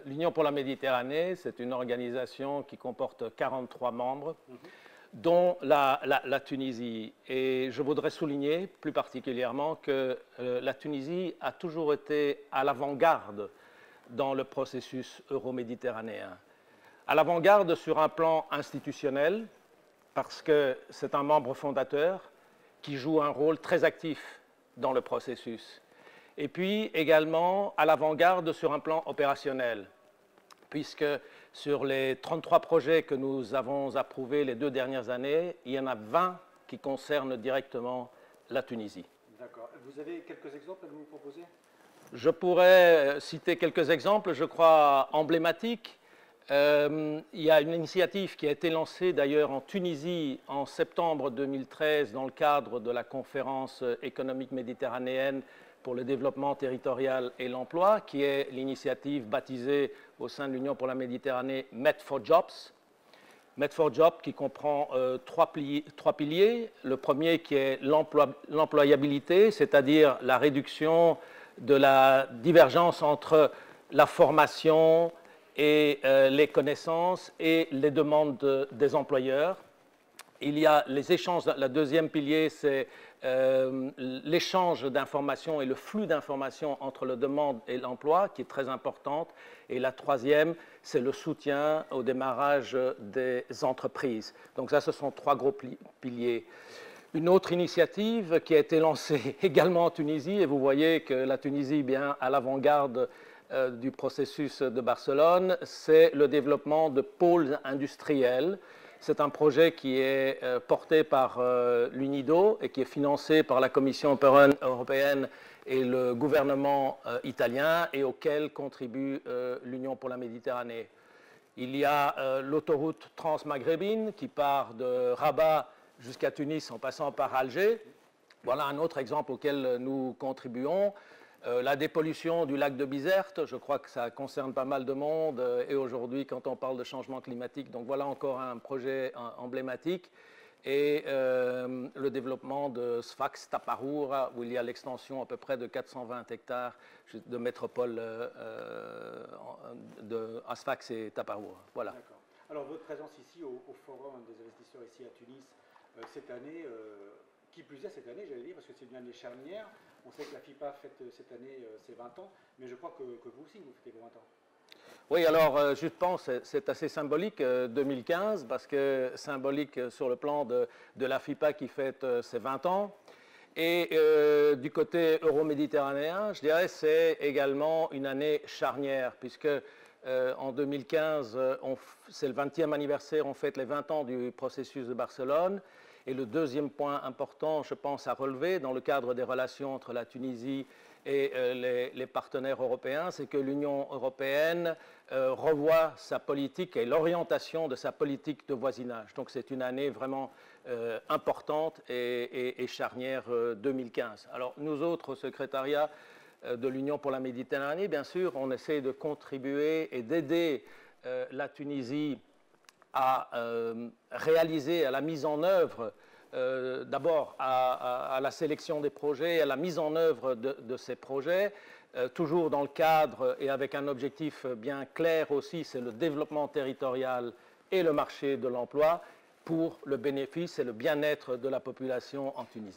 L'Union pour la Méditerranée, c'est une organisation qui comporte 43 membres, dont la Tunisie. Et je voudrais souligner plus particulièrement que la Tunisie a toujours été à l'avant-garde dans le processus euro-méditerranéen. À l'avant-garde sur un plan institutionnel, parce que c'est un membre fondateur qui joue un rôle très actif dans le processus. Et puis également à l'avant-garde sur un plan opérationnel, puisque sur les 33 projets que nous avons approuvés les 2 dernières années, il y en a 20 qui concernent directement la Tunisie. D'accord. Vous avez quelques exemples à nous proposer? Je pourrais citer quelques exemples, je crois, emblématiques. Il y a une initiative qui a été lancée d'ailleurs en Tunisie en septembre 2013 dans le cadre de la conférence économique méditerranéenne pour le développement territorial et l'emploi, qui est l'initiative baptisée au sein de l'Union pour la Méditerranée Med4Jobs. Med4Jobs qui comprend trois piliers. Le premier qui est l'employabilité, c'est-à-dire la réduction de la divergence entre la formation et les connaissances et les demandes des employeurs. Il y a les échanges. Le deuxième pilier, c'est l'échange d'informations et le flux d'informations entre la demande et l'emploi, qui est très importante. Et la troisième, c'est le soutien au démarrage des entreprises. Donc ça, ce sont 3 gros piliers. Une autre initiative qui a été lancée également en Tunisie, et vous voyez que la Tunisie est bien à l'avant-garde du processus de Barcelone, c'est le développement de pôles industriels. C'est un projet qui est porté par l'UNIDO et qui est financé par la Commission européenne et le gouvernement italien et auquel contribue l'Union pour la Méditerranée. Il y a l'autoroute transmaghrébine qui part de Rabat jusqu'à Tunis en passant par Alger. Voilà un autre exemple auquel nous contribuons. La dépollution du lac de Bizerte, je crois que ça concerne pas mal de monde et aujourd'hui quand on parle de changement climatique, donc voilà encore un projet emblématique. Et le développement de Sfax Taparoura, où il y a l'extension à peu près de 420 hectares de métropole de Sfax et Taparoura. Voilà. D'accord. Alors votre présence ici au Forum des investisseurs ici à Tunis cette année, qui plus est cette année, j'allais dire, parce que c'est une année charnière. On sait que la FIPA fête cette année ses 20 ans, mais je crois que vous aussi, vous fêtez vos 20 ans. Oui, alors je pense que c'est assez symbolique 2015, parce que symbolique sur le plan de la FIPA qui fête ses 20 ans. Et du côté euro-méditerranéen, je dirais c'est également une année charnière, puisque en 2015, c'est le 20e anniversaire, on fête les 20 ans du processus de Barcelone. Et le deuxième point important, je pense, à relever dans le cadre des relations entre la Tunisie et les partenaires européens, c'est que l'Union européenne revoit sa politique et l'orientation de sa politique de voisinage. Donc c'est une année vraiment importante et charnière 2015. Alors nous autres, au secrétariat de l'Union pour la Méditerranée, bien sûr, on essaie de contribuer et d'aider la Tunisie à réaliser, à la mise en œuvre, d'abord à la sélection des projets, à la mise en œuvre de ces projets, toujours dans le cadre et avec un objectif bien clair aussi, c'est le développement territorial et le marché de l'emploi pour le bénéfice et le bien-être de la population en Tunisie.